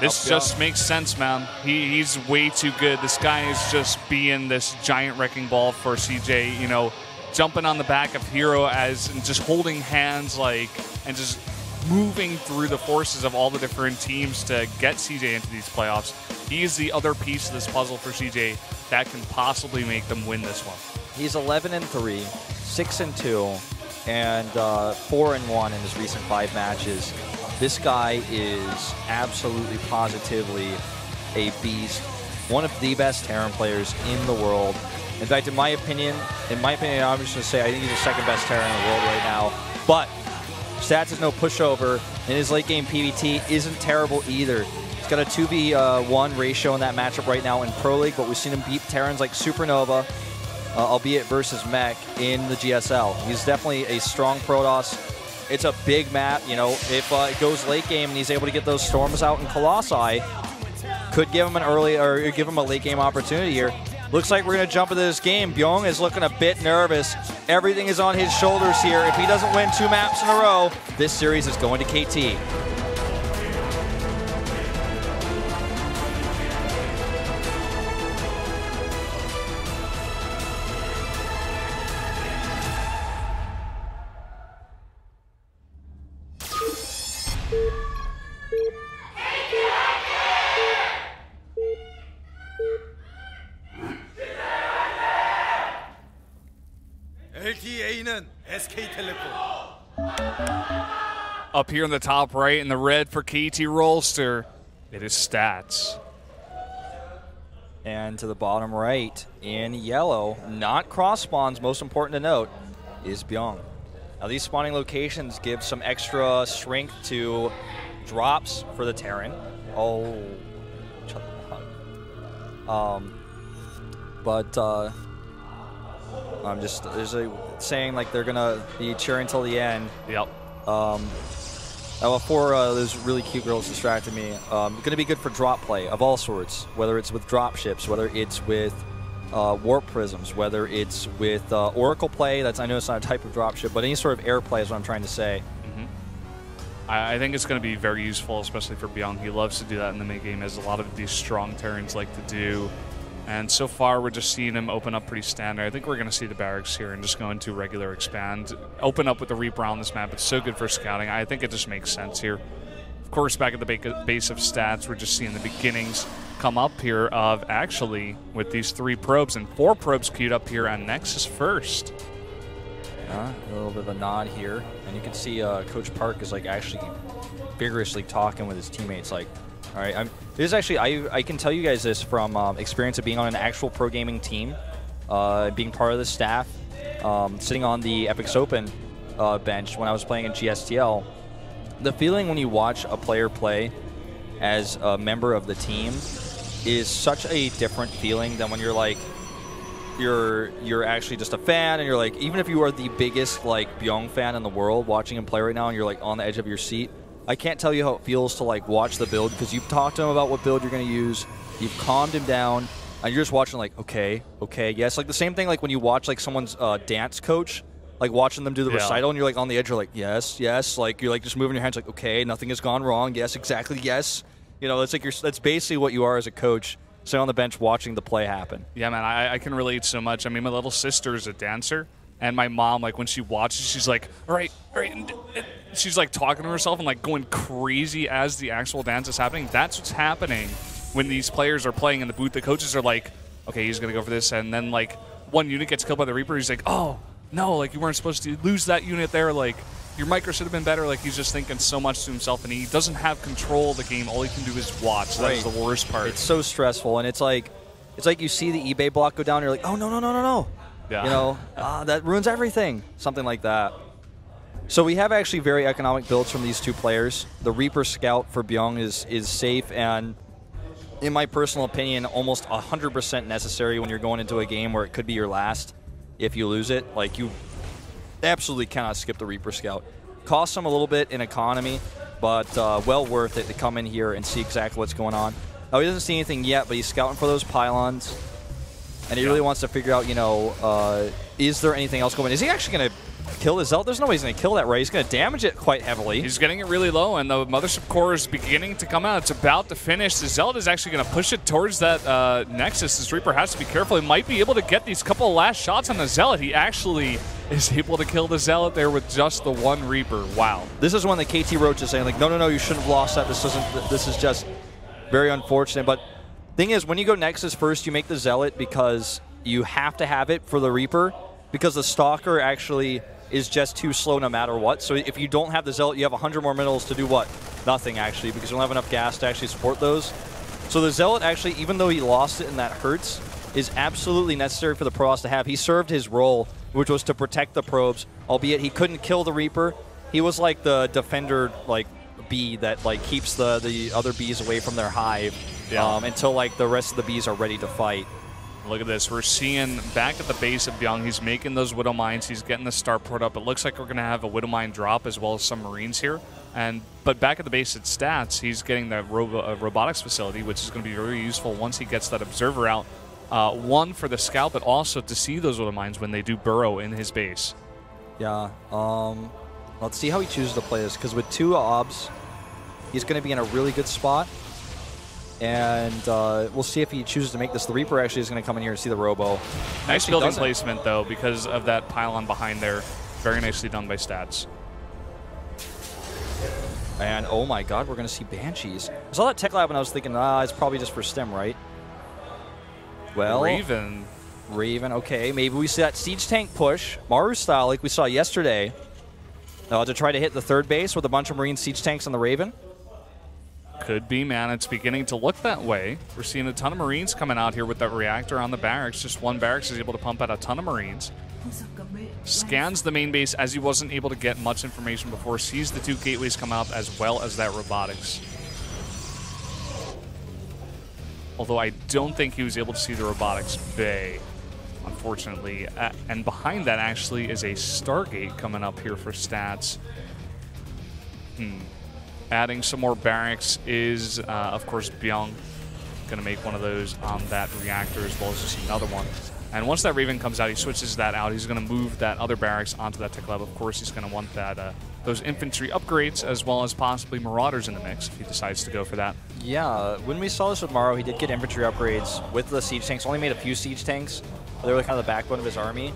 This just makes sense, man. He's way too good. This guy is just being this giant wrecking ball for CJ, you know, jumping on the back of Hero and just holding hands and just moving through the forces of all the different teams to get CJ into these playoffs. He is the other piece of this puzzle for CJ that can possibly make them win this one. He's 11-3, 6-2, and 4-1 in his recent 5 matches. This guy is absolutely positively a beast. One of the best Terran players in the world. In fact, in my opinion, I'm just going to say I think he's the second best Terran in the world right now. But Stats is no pushover, and his late game PBT isn't terrible either. He's got a 2v1 ratio in that matchup right now in Pro League, but we've seen him beat Terrans like Supernova, albeit versus Mech, in the GSL. He's definitely a strong Protoss. It's a big map, you know. If it goes late game and he's able to get those storms out in Colossi, could give him an early or give him a late game opportunity here. Looks like we're going to jump into this game. Byung is looking a bit nervous. Everything is on his shoulders here. If he doesn't win 2 maps in a row, this series is going to KT. Up here in the top right in the red for KT Rolster, it is Stats. And to the bottom right in yellow, not cross spawns, most important to note, is Byung. Now these spawning locations give some extra strength to drops for the Terran. Oh, I'm just, there's a saying like they're gonna be cheering till the end. Yep. Before those really cute girls distracted me, going to be good for drop play of all sorts, whether it's with drop ships, whether it's with warp prisms, whether it's with oracle play. I know it's not a type of drop ship, but any sort of air play is what I'm trying to say. I think it's going to be very useful, especially for Byung. He loves to do that in the mid game, as a lot of these strong Terrans like to do. And so far, we're just seeing him open up pretty standard. I think we're going to see the barracks here and just go into regular expand. Open up with the Reaper on this map. It's so good for scouting. I think it just makes sense here. Of course, back at the base of Stats, we're just seeing the beginnings come up here of actually with these 3 probes and 4 probes queued up here on Nexus first. A little bit of a nod here. And you can see Coach Park is like actually vigorously talking with his teammates like, all right, this is actually, I can tell you guys this from experience of being on an actual pro gaming team, being part of the staff, sitting on the Epics Open bench when I was playing in GSTL. The feeling when you watch a player play as a member of the team is such a different feeling than when you're like, you're actually just a fan, and you're like, even if you are the biggest like Byung fan in the world watching him play right now and you're like on the edge of your seat, I can't tell you how it feels to like watch the build, because you've talked to him about what build you're going to use, you've calmed him down, and you're just watching like, okay, yes. Like the same thing like when you watch like someone's dance coach, like watching them do the recital, and you're like on the edge, you're like, yes, like you're like just moving your hands like, okay, nothing has gone wrong, yes, exactly, yes. You know, it's like that's basically what you are as a coach, sitting on the bench watching the play happen. Yeah, man, I can relate so much. I mean, my little sister is a dancer, and my mom, like when she watches, she's like, all right. And she's like talking to herself and like going crazy as the actual dance is happening. That's what's happening when these players are playing in the booth. The coaches are like, okay, he's going to go for this. And then like one unit gets killed by the Reaper. He's like, oh, no, like you weren't supposed to lose that unit there. Like your micro should have been better. Like he's just thinking so much to himself, and he doesn't have control of the game. All he can do is watch. That's the worst part. It's so stressful, and it's like you see the eBay block go down, and you're like, oh, no. Yeah. You know, that ruins everything. Something like that. So we have actually very economic builds from these 2 players. The Reaper Scout for Byung is safe, and in my personal opinion, almost 100% necessary when you're going into a game where it could be your last if you lose it. Like, you absolutely cannot skip the Reaper Scout. Costs them a little bit in economy, but well worth it to come in here and see exactly what's going on. Now, he doesn't see anything yet, but he's scouting for those pylons, and he really wants to figure out, you know, is there anything else going on? Is he actually going to kill the Zealot? There's no way he's going to kill that, right? He's going to damage it quite heavily. He's getting it really low, and the Mothership Core is beginning to come out. It's about to finish. The Zealot is actually going to push it towards that Nexus. This Reaper has to be careful. He might be able to get these couple of last shots on the Zealot. He actually is able to kill the Zealot there with just the one Reaper. Wow. This is when the KT Roach is saying, like, no, no, no, you shouldn't have lost that. This is just very unfortunate. But thing is, when you go Nexus first, you make the Zealot because you have to have it for the Reaper, because the Stalker actually is just too slow no matter what. So if you don't have the Zealot, you have 100 more minerals to do what? Nothing, actually, because you don't have enough gas to actually support those. So the Zealot actually, even though he lost it and that hurts, is absolutely necessary for the Protoss to have. He served his role, which was to protect the probes, albeit he couldn't kill the Reaper. He was like the defender, like, bee that like keeps the other bees away from their hive until like the rest of the bees are ready to fight. Look at this. We're seeing back at the base of Byung, he's making those Widow Mines. He's getting the Starport up. It looks like we're going to have a Widow Mine drop as well as some Marines here. But back at the base at Stats, he's getting the robotics facility, which is going to be very useful once he gets that Observer out. One, for the scout, but also to see those Widow Mines when they do burrow in his base. Yeah. Let's see how he chooses to play this, because with 2 obs, he's going to be in a really good spot. And we'll see if he chooses to make this. The Reaper actually is going to come in here and see the Robo. Nice building placement, though, because of that pylon behind there. Very nicely done by Stats. And, oh my god, we're going to see Banshees. I saw that Tech Lab and I was thinking, it's probably just for Stem, right? Well, Raven, okay. Maybe we see that Siege Tank push, Maru style, like we saw yesterday, to try to hit the 3rd base with a bunch of Marine Siege Tanks on the Raven. Could be, man. It's beginning to look that way. We're seeing a ton of Marines coming out here with that reactor on the barracks. Just one barracks is able to pump out a ton of Marines. Scans the main base as he wasn't able to get much information before. Sees the 2 gateways come out as well as that robotics. Although I don't think he was able to see the robotics bay, unfortunately. And behind that actually is a Stargate coming up here for Stats. Adding some more barracks is, of course, Byung. Going to make one of those on that reactor as well as just another one. And once that Raven comes out, he switches that out. He's going to move that other barracks onto that Tech Lab. Of course, he's going to want that those infantry upgrades as well as possibly Marauders in the mix if he decides to go for that. Yeah, when we saw this with Morrow, he did get infantry upgrades with the Siege Tanks. Only made a few Siege Tanks. They were kind of the backbone of his army.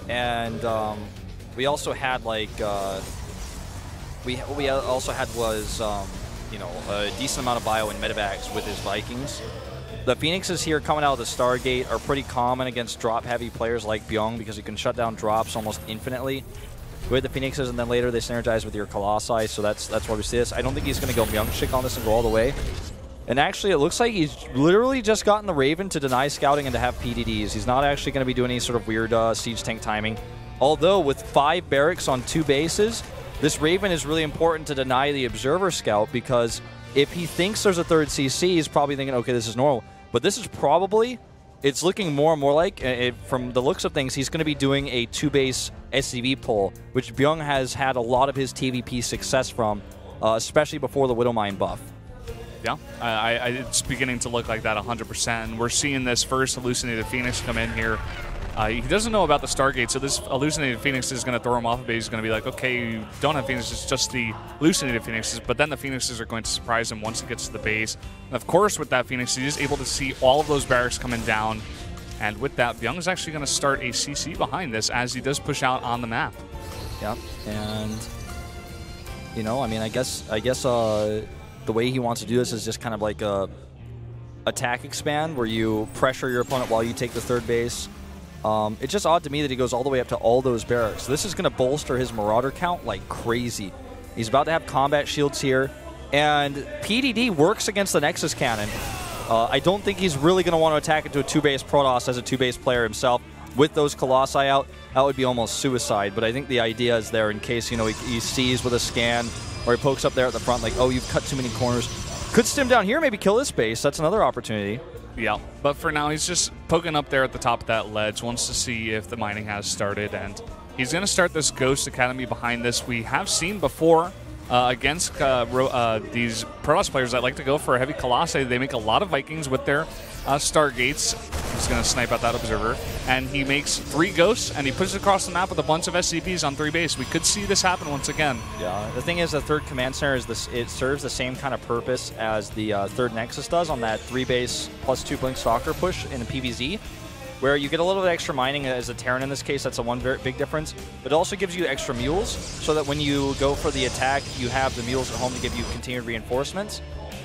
And we also had, like... What we also had was, you know, a decent amount of bio and medevacs with his Vikings. The Phoenixes here coming out of the Stargate are pretty common against drop-heavy players like Byung because you can shut down drops almost infinitely with the Phoenixes, and then later they synergize with your Colossi, so that's why we see this. I don't think he's going to go Myung-Shik on this and go all the way. And actually, it looks like he's literally just gotten the Raven to deny scouting and to have PDDs. He's not actually going to be doing any sort of weird siege tank timing. Although, with 5 barracks on 2 bases, this Raven is really important to deny the Observer Scout, because if he thinks there's a 3rd CC, he's probably thinking, okay, this is normal. But this is probably, it's looking more and more like, from the looks of things, he's going to be doing a 2-base SCV pull, which Byung has had a lot of his TVP success from, especially before the Widow Mine buff. Yeah, it's beginning to look like that 100%. And we're seeing this first Hallucinated Phoenix come in here. He doesn't know about the Stargate, so this Hallucinated Phoenix is going to throw him off a base. He's going to be like, okay, you don't have Phoenixes, it's just the Hallucinated Phoenixes. But then the Phoenixes are going to surprise him once he gets to the base. And of course, with that Phoenix, he is able to see all of those barracks coming down. And with that, Byung is actually going to start a CC behind this as he does push out on the map. Yep, and, you know, I mean, I guess the way he wants to do this is just kind of like a attack expand where you pressure your opponent while you take the 3rd base. It's just odd to me that he goes all the way up to all those barracks. This is going to bolster his Marauder count like crazy. He's about to have combat shields here, and PDD works against the Nexus Cannon. I don't think he's really going to want to attack into a 2-base Protoss as a 2-base player himself. With those Colossi out, that would be almost suicide, but I think the idea is there in case, you know, he sees with a scan, or he pokes up there at the front like, oh, you've cut too many corners. Could stem down here, maybe kill this base. That's another opportunity. Yeah, but for now, he's just poking up there at the top of that ledge, wants to see if the mining has started, and he's going to start this Ghost Academy behind this. We have seen before against these Protoss players that like to go for a heavy Colossi. They make a lot of Vikings with their Stargates. He's going to snipe out that observer. And he makes 3 ghosts, and he pushes across the map with a bunch of SCPs on 3 base. We could see this happen once again. Yeah, the thing is, the third command center is this. It serves the same kind of purpose as the third Nexus does on that 3 base plus 2 Blink Stalker push in the PvZ, where you get a little bit extra mining as a Terran in this case. That's a one very big difference. But it also gives you extra mules, so that when you go for the attack, you have the mules at home to give you continued reinforcements.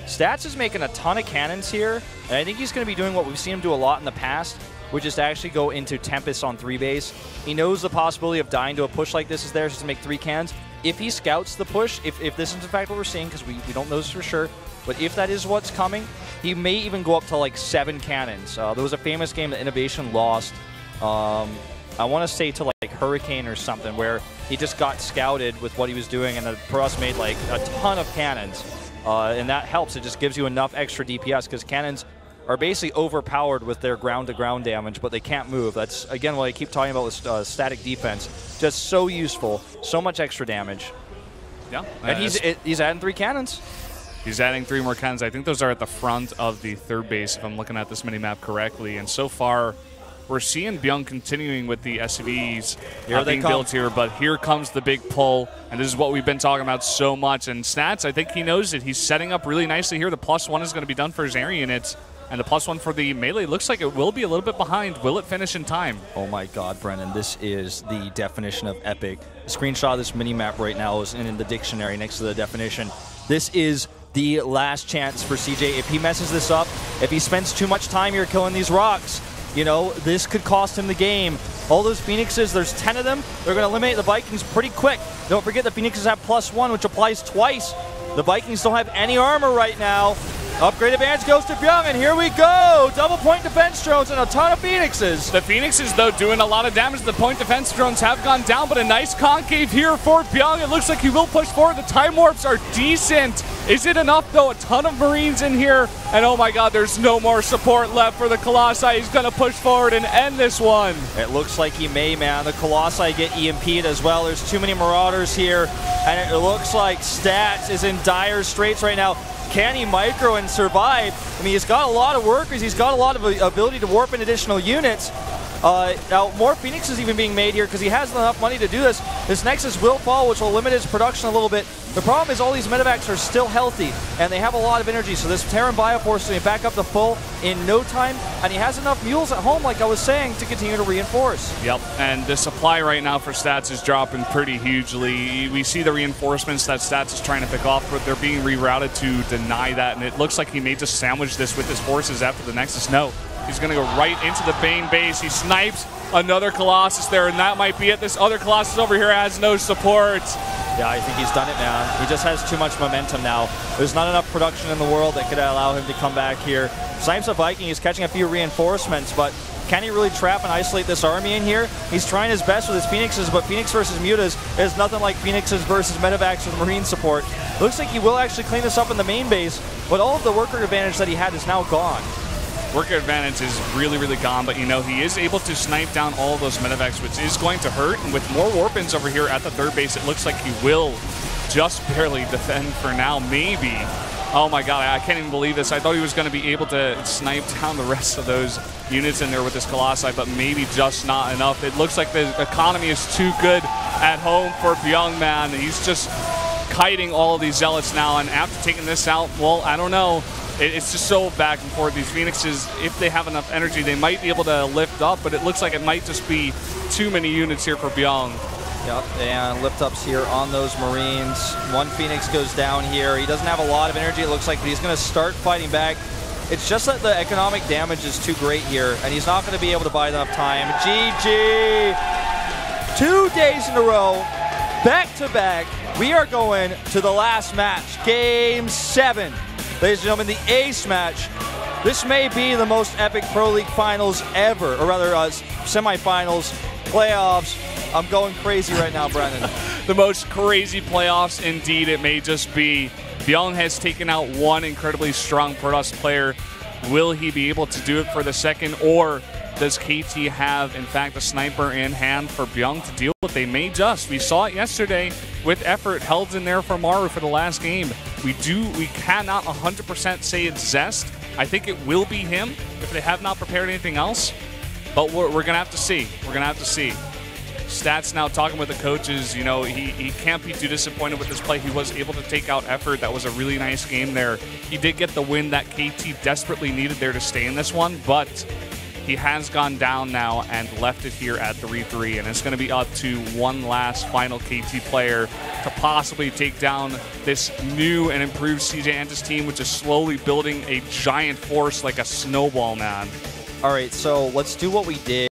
Stats is making a ton of cannons here, and I think he's going to be doing what we've seen him do a lot in the past, which is to actually go into Tempest on 3 base. He knows the possibility of dying to a push like this is there, just to make 3 cannons. If he scouts the push, if this is in fact what we're seeing, because we don't know this for sure, but if that is what's coming, he may even go up to like 7 cannons. There was a famous game that Innovation lost, I want to say to like Hurricane or something, where he just got scouted with what he was doing, and the Pros made like a ton of cannons. And that helps. It just gives you enough extra DPS, because cannons are basically overpowered with their ground-to-ground damage, but they can't move. That's, again, what I keep talking about with static defense. Just so useful. So much extra damage. Yeah. And he's adding 3 cannons. He's adding 3 more cannons. I think those are at the front of the third base, if I'm looking at this mini-map correctly. And so far, we're seeing Byung continuing with the SCVs being built here, but here comes the big pull, and this is what we've been talking about so much. And Stats, I think he knows it. He's setting up really nicely here. The +1 is going to be done for his area units, and the +1 for the melee looks like it will be a little bit behind. Will it finish in time? Oh my god, Brennan, this is the definition of epic. The screenshot of this mini-map right now is in the dictionary next to the definition. This is the last chance for CJ. If he messes this up, if he spends too much time here killing these rocks, you know, this could cost him the game. All those Phoenixes, there's 10 of them. They're going to eliminate the Vikings pretty quick. Don't forget the Phoenixes have +1, which applies twice. The Vikings don't have any armor right now. Upgrade advantage goes to Byung, and here we go! Double point defense drones and a ton of Phoenixes. The Phoenixes, though, doing a lot of damage. The point defense drones have gone down, but a nice concave here for Byung. It looks like he will push forward. The time warps are decent. Is it enough, though? A ton of Marines in here, and oh my god, there's no more support left for the Colossi. He's going to push forward and end this one. It looks like he may, man. The Colossi get EMP'd as well. There's too many Marauders here, and it looks like Stats is in dire straits right now. Can he micro and survive? I mean, he's got a lot of workers. He's got a lot of ability to warp in additional units. Now, more Phoenix is even being made here because he has enough money to do this. This Nexus will fall, which will limit his production a little bit. The problem is all these medevacs are still healthy, and they have a lot of energy, so this Terran Bioforce is going to back up to full in no time, and he has enough mules at home, like I was saying, to continue to reinforce. Yep, and the supply right now for Stats is dropping pretty hugely. We see the reinforcements that Stats is trying to pick off, but they're being rerouted to deny that, and it looks like he may just sandwich this with his forces after the Nexus. No, he's going to go right into the main base. He snipes another Colossus there, and that might be it. This other Colossus over here has no support. Yeah, I think he's done it, man. He just has too much momentum now. There's not enough production in the world that could allow him to come back here. Snipes a Viking. He's catching a few reinforcements, but can he really trap and isolate this army in here? He's trying his best with his Phoenixes, but Phoenix versus Mutas is nothing like Phoenixes versus Medevacs with Marine support. Looks like he will actually clean this up in the main base, but all of the worker advantage that he had is now gone. Worker advantage is really, really gone, but you know, he is able to snipe down all of those medevacs, which is going to hurt. And with more warp-ins over here at the third base, it looks like he will just barely defend for now, maybe. Oh my god, I can't even believe this. I thought he was going to be able to snipe down the rest of those units in there with this Colossi, but maybe just not enough. It looks like the economy is too good at home for Byung, man. He's just kiting all of these Zealots now, and after taking this out, well, I don't know. It's just so back and forth. These Phoenixes, if they have enough energy, they might be able to lift up, but it looks like it might just be too many units here for Byung. Yep, and lift ups here on those Marines. One Phoenix goes down here. He doesn't have a lot of energy, it looks like, but he's going to start fighting back. It's just that the economic damage is too great here, and he's not going to be able to buy enough time. GG! 2 days in a row, back to back. We are going to the last match, Game 7. Ladies and gentlemen, the ace match. This may be the most epic Pro League finals ever, or rather semifinals, playoffs. I'm going crazy right now, Brennan. The most crazy playoffs indeed it may just be. Byung has taken out one incredibly strong Protoss player. Will he be able to do it for the second, or Does KT have, in fact, a sniper in hand for Byung to deal with? They may just. We saw it yesterday with effort held in there for Maru for the last game. We cannot 100% say it's Zest. I think it will be him if they have not prepared anything else. But we're going to have to see. We're going to have to see. Stats now talking with the coaches. You know, he can't be too disappointed with this play. He was able to take out effort. That was a really nice game there. He did get the win that KT desperately needed there to stay in this one, but he has gone down now and left it here at 3-3, and it's going to be up to one last final KT player to possibly take down this new and improved CJ Antis team, which is slowly building a giant force like a snowball, man. All right, so let's do what we did